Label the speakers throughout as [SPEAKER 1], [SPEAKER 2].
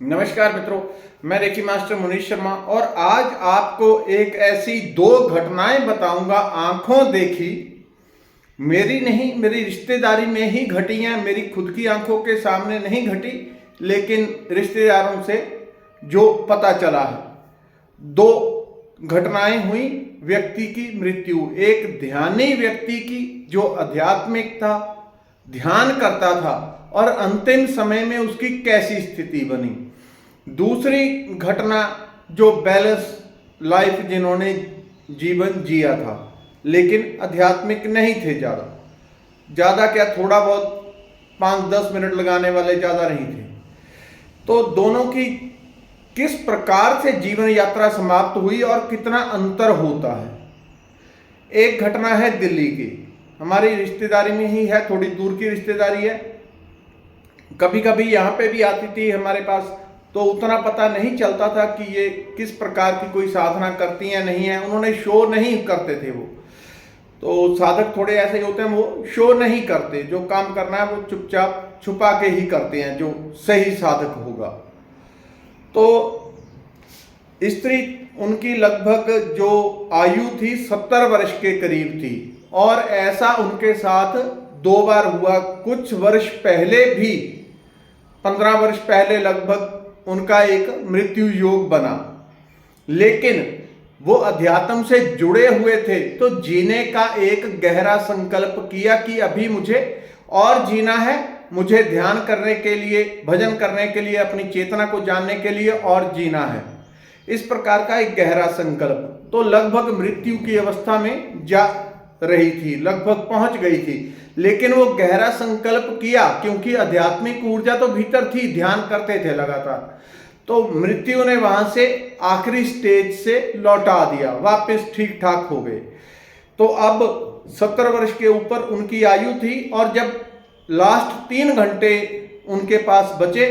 [SPEAKER 1] नमस्कार मित्रों, मैं रेकी मास्टर मुनीश शर्मा और आज आपको एक ऐसी दो घटनाएं बताऊंगा आंखों देखी, मेरी नहीं, मेरी रिश्तेदारी में ही घटी हैं। मेरी खुद की आंखों के सामने नहीं घटी, लेकिन रिश्तेदारों से जो पता चला है। दो घटनाएं हुई व्यक्ति की मृत्यु, एक ध्यानी व्यक्ति की जो आध्यात्मिक था, ध्यान करता था और अंतिम समय में उसकी कैसी स्थिति बनी। दूसरी घटना जो बैलेंस लाइफ जिन्होंने जीवन जिया था लेकिन आध्यात्मिक नहीं थे, ज़्यादा क्या, थोड़ा बहुत 5-10 मिनट लगाने वाले ज़्यादा नहीं थे। तो दोनों की किस प्रकार से जीवन यात्रा समाप्त हुई और कितना अंतर होता है। एक घटना है दिल्ली की, हमारी रिश्तेदारी में ही है, थोड़ी दूर की रिश्तेदारी है। कभी कभी यहाँ पे भी आती थी हमारे पास, तो उतना पता नहीं चलता था कि ये किस प्रकार की कोई साधना करती हैं नहीं है। उन्होंने शो नहीं करते थे वो, तो साधक थोड़े ऐसे ही होते हैं, वो शो नहीं करते, जो काम करना है वो चुपचाप छुपा के ही करते हैं, जो सही साधक होगा। तो स्त्री उनकी लगभग जो आयु थी 70 वर्ष के करीब थी और ऐसा उनके साथ 2 बार हुआ। कुछ वर्ष पहले भी, 15 वर्ष पहले लगभग उनका एक मृत्यु योग बना, लेकिन वो अध्यात्म से जुड़े हुए थे तो जीने का एक गहरा संकल्प किया कि अभी मुझे और जीना है, मुझे ध्यान करने के लिए, भजन करने के लिए, अपनी चेतना को जानने के लिए और जीना है। इस प्रकार का एक गहरा संकल्प। तो लगभग मृत्यु की अवस्था में जा रही थी, लगभग पहुंच गई थी, लेकिन वो गहरा संकल्प किया क्योंकि आध्यात्मिक ऊर्जा तो भीतर थी, ध्यान करते थे लगातार। तो मृत्यु ने वहां से आखिरी स्टेज से लौटा दिया, वापस ठीक ठाक हो गए। तो अब 70 वर्ष के ऊपर उनकी आयु थी और जब लास्ट 3 घंटे उनके पास बचे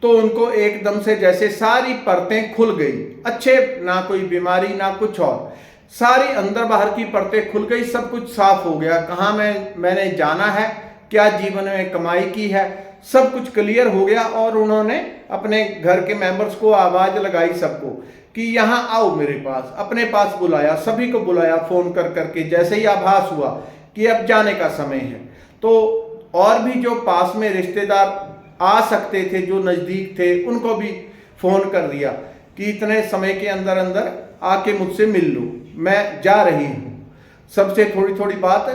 [SPEAKER 1] तो उनको एकदम से जैसे सारी परतें खुल गई। अच्छे, ना कोई बीमारी ना कुछ और, सारी अंदर बाहर की परतें खुल गई, सब कुछ साफ हो गया। कहाँ मैंने जाना है, क्या जीवन में कमाई की है, सब कुछ क्लियर हो गया। और उन्होंने अपने घर के मेंबर्स को आवाज लगाई सबको कि यहाँ आओ मेरे पास, अपने पास बुलाया, सभी को बुलाया फोन कर करके। जैसे ही आभास हुआ कि अब जाने का समय है, तो और भी जो पास में रिश्तेदार आ सकते थे, जो नजदीक थे, उनको भी फोन कर दिया कि इतने समय के अंदर अंदर आके मुझसे मिल लो, मैं जा रही हूँ। सबसे थोड़ी थोड़ी बात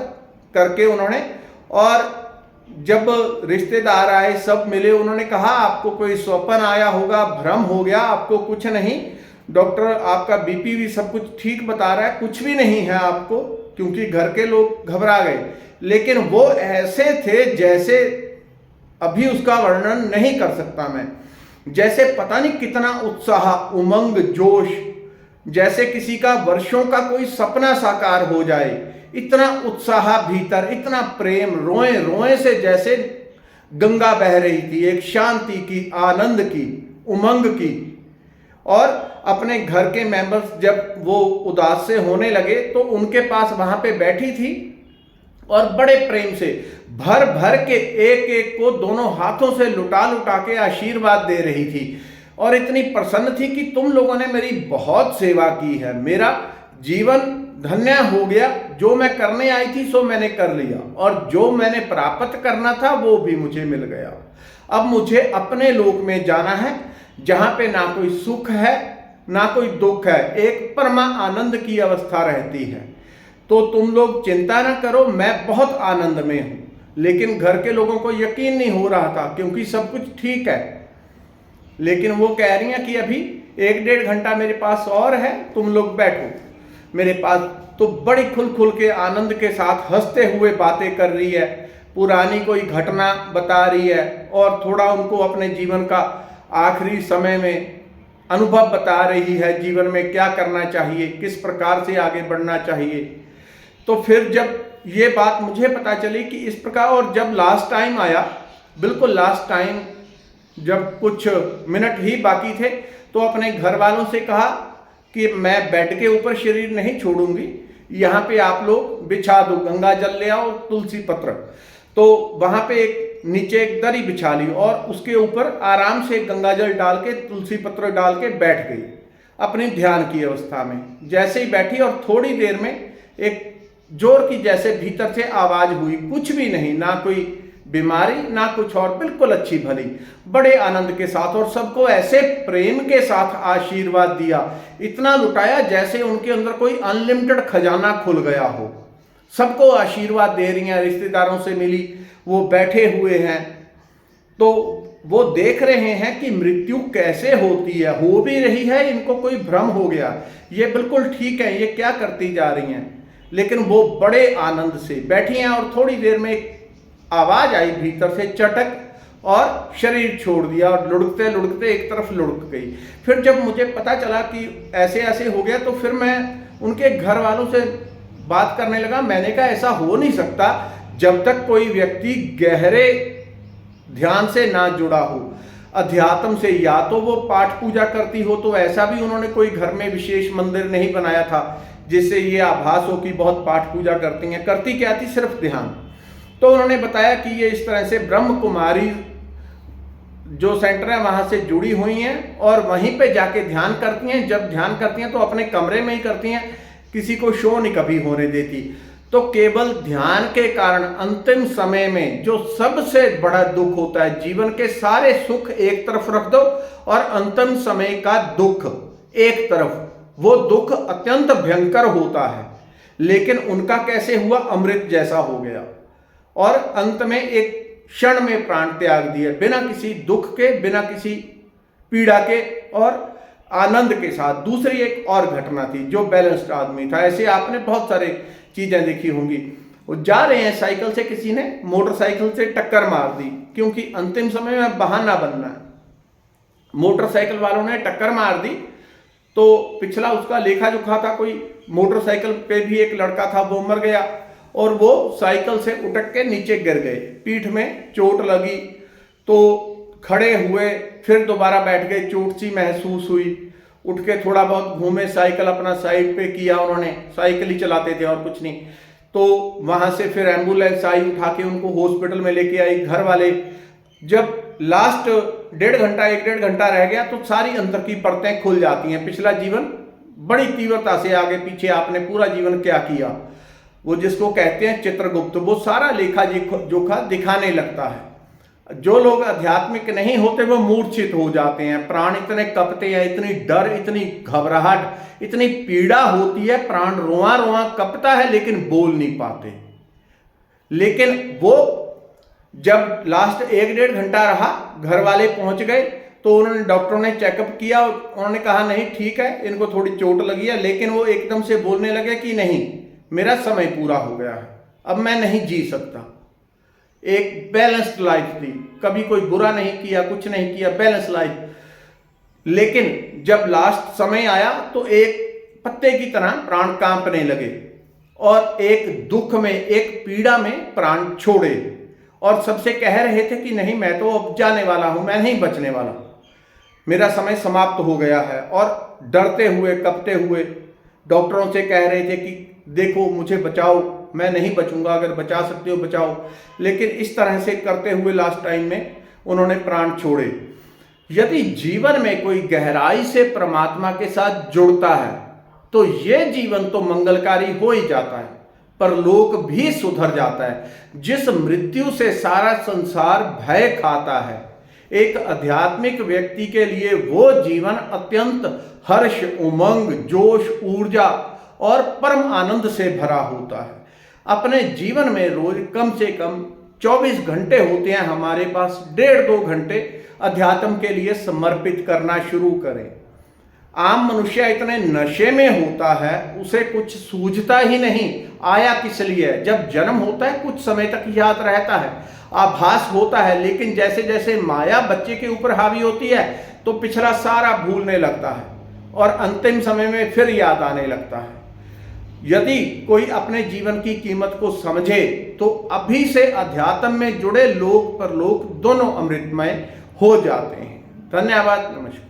[SPEAKER 1] करके उन्होंने, और जब रिश्तेदार आए, सब मिले, उन्होंने कहा आपको कोई स्वप्न आया होगा, भ्रम हो गया, आपको कुछ नहीं, डॉक्टर आपका बीपी भी सब कुछ ठीक बता रहा है, कुछ भी नहीं है आपको, क्योंकि घर के लोग घबरा गए। लेकिन वो ऐसे थे जैसे अभी उसका वर्णन नहीं कर सकता मैं, जैसे पता नहीं कितना उत्साह, उमंग, जोश, जैसे किसी का वर्षों का कोई सपना साकार हो जाए, इतना उत्साह भीतर, इतना प्रेम, रोए रोए से जैसे गंगा बह रही थी, एक शांति की, आनंद की, उमंग की। और अपने घर के मेंबर्स जब वो उदास से होने लगे तो उनके पास वहां पे बैठी थी और बड़े प्रेम से भर भर के एक एक को दोनों हाथों से लुटा लुटा के आशीर्वाद दे रही थी और इतनी प्रसन्न थी कि तुम लोगों ने मेरी बहुत सेवा की है, मेरा जीवन धन्य हो गया, जो मैं करने आई थी सो मैंने कर लिया और जो मैंने प्राप्त करना था वो भी मुझे मिल गया। अब मुझे अपने लोक में जाना है जहां पे ना कोई सुख है ना कोई दुख है, एक परमा आनंद की अवस्था रहती है। तो तुम लोग चिंता ना करो, मैं बहुत आनंद में हूं। लेकिन घर के लोगों को यकीन नहीं हो रहा था क्योंकि सब कुछ ठीक है, लेकिन वो कह रही हैं कि अभी 1-1.5 घंटा मेरे पास और है, तुम लोग बैठो मेरे पास। तो बड़ी खुल के आनंद के साथ हंसते हुए बातें कर रही है, पुरानी कोई घटना बता रही है और थोड़ा उनको अपने जीवन का आखिरी समय में अनुभव बता रही है, जीवन में क्या करना चाहिए, किस प्रकार से आगे बढ़ना चाहिए। तो फिर जब ये बात मुझे पता चली कि इस प्रकार, और जब लास्ट टाइम आया, बिल्कुल लास्ट टाइम, जब कुछ मिनट ही बाकी थे, तो अपने घर वालों से कहा कि मैं बेड के ऊपर शरीर नहीं छोड़ूंगी, यहाँ पे आप लोग बिछा दो, गंगा जल ले आओ, तुलसी पत्र। तो वहां पे एक नीचे एक दरी बिछा ली और उसके ऊपर आराम से गंगाजल डाल के, तुलसी पत्र डाल के बैठ गई अपनी ध्यान की अवस्था में। जैसे ही बैठी और थोड़ी देर में एक जोर की जैसे भीतर से आवाज हुई, कुछ भी नहीं, ना कोई बीमारी ना कुछ और, बिल्कुल अच्छी भली, बड़े आनंद के साथ, और सबको ऐसे प्रेम के साथ आशीर्वाद दिया, इतना लुटाया जैसे उनके अंदर कोई अनलिमिटेड खजाना खुल गया हो। सबको आशीर्वाद दे रही हैं, रिश्तेदारों से मिली, वो बैठे हुए हैं, तो वो देख रहे हैं कि मृत्यु कैसे होती है, हो भी रही है, इनको कोई भ्रम हो गया, ये बिल्कुल ठीक है, ये क्या करती जा रही हैं, लेकिन वो बड़े आनंद से बैठी हैं। और थोड़ी देर में एक आवाज आई भीतर से, चटक, और शरीर छोड़ दिया और लुढ़कते लुढ़कते एक तरफ लुढ़क गई। फिर जब मुझे पता चला कि ऐसे ऐसे हो गया, तो फिर मैं उनके घर वालों से बात करने लगा। मैंने कहा ऐसा हो नहीं सकता जब तक कोई व्यक्ति गहरे ध्यान से ना जुड़ा हो, अध्यात्म से, या तो वो पाठ पूजा करती हो, तो ऐसा भी उन्होंने कोई घर में विशेष मंदिर नहीं बनाया था जिससे ये आभास हो कि बहुत पाठ पूजा करती हैं। करती क्या थी? सिर्फ ध्यान। तो उन्होंने बताया कि ये इस तरह से ब्रह्म कुमारी जो सेंटर है वहां से जुड़ी हुई हैं और वहीं पे जाके ध्यान करती हैं। जब ध्यान करती हैं तो अपने कमरे में ही करती हैं, किसी को शो नहीं कभी होने देती। तो केवल ध्यान के कारण अंतिम समय में जो सबसे बड़ा दुख होता है, जीवन के सारे सुख एक तरफ रख दो और अंतिम समय का दुख एक तरफ, वो दुख अत्यंत भयंकर होता है, लेकिन उनका कैसे हुआ? अमृत जैसा हो गया और अंत में एक क्षण में प्राण त्याग दिए, बिना किसी दुख के, बिना किसी पीड़ा के और आनंद के साथ। दूसरी एक और घटना थी, जो बैलेंस्ड आदमी था, ऐसे आपने बहुत सारे चीजें देखी होंगी। वो जा रहे हैं साइकिल से, किसी ने मोटरसाइकिल से टक्कर मार दी, क्योंकि अंतिम समय में बहाना बनना है। मोटरसाइकिल वालों ने टक्कर मार दी, तो पिछला उसका लेखा जोखा था, कोई मोटरसाइकिल पे भी एक लड़का था, वो मर गया और वो साइकिल से उठक के नीचे गिर गए, पीठ में चोट लगी, तो खड़े हुए, फिर दोबारा बैठ गए, चोट सी महसूस हुई, उठ के थोड़ा बहुत घूमे, साइकिल अपना साइड पे किया, उन्होंने साइकिल ही चलाते थे और कुछ नहीं। तो वहां से फिर एम्बुलेंस आई, उठा के उनको हॉस्पिटल में लेके आई। घर वाले जब लास्ट 1.5 घंटा रह गया तो सारी अंदर की परतें खुल जाती हैं। पिछला जीवन बड़ी तीव्रता से, आगे पीछे आपने पूरा जीवन क्या किया, वो जिसको कहते हैं चित्रगुप्त, वो सारा लेखा जोखा दिखाने लगता है। जो लोग आध्यात्मिक नहीं होते वो मूर्छित हो जाते हैं, प्राण इतने कपते हैं, इतनी डर, इतनी घबराहट, इतनी पीड़ा होती है, प्राण रोआ रोआ कपता है लेकिन बोल नहीं पाते। लेकिन वो जब लास्ट 1-1.5 घंटा रहा, घर वाले पहुंच गए, तो उन्होंने, डॉक्टरों ने चेकअप किया, उन्होंने कहा नहीं ठीक है, इनको थोड़ी चोट लगी है, लेकिन वो एकदम से बोलने लगे कि नहीं, मेरा समय पूरा हो गया है, अब मैं नहीं जी सकता। एक बैलेंस्ड लाइफ थी, कभी कोई बुरा नहीं किया, कुछ नहीं किया, बैलेंस लाइफ। लेकिन जब लास्ट समय आया तो एक पत्ते की तरह प्राण कांपने लगे और एक दुख में, एक पीड़ा में प्राण छोड़े और सबसे कह रहे थे कि नहीं, मैं तो अब जाने वाला हूं, मैं नहीं बचने वाला, मेरा समय समाप्त हो गया है। और डरते हुए, कपते हुए डॉक्टरों से कह रहे थे कि देखो मुझे बचाओ, मैं नहीं बचूंगा, अगर बचा सकते हो बचाओ। लेकिन इस तरह से करते हुए लास्ट टाइम में उन्होंने प्राण छोड़े। यदि जीवन में कोई गहराई से परमात्मा के साथ जुड़ता है तो ये जीवन तो मंगलकारी हो ही जाता है, पर लोक भी सुधर जाता है। जिस मृत्यु से सारा संसार भय खाता है, एक आध्यात्मिक व्यक्ति के लिए वो जीवन अत्यंत हर्ष, उमंग, जोश, ऊर्जा और परम आनंद से भरा होता है। अपने जीवन में रोज कम से कम 24 घंटे होते हैं हमारे पास, 1.5-2 घंटे अध्यात्म के लिए समर्पित करना शुरू करें। आम मनुष्य इतने नशे में होता है, उसे कुछ सूझता ही नहीं आया किस लिए। जब जन्म होता है कुछ समय तक याद रहता है, आभास होता है, लेकिन जैसे जैसे माया बच्चे के ऊपर हावी होती है तो पिछला सारा भूलने लगता है और अंतिम समय में फिर याद आने लगता है। यदि कोई अपने जीवन की कीमत को समझे तो अभी से अध्यात्म में जुड़े लोक परलोक दोनों अमृतमय हो जाते हैं। धन्यवाद, नमस्कार।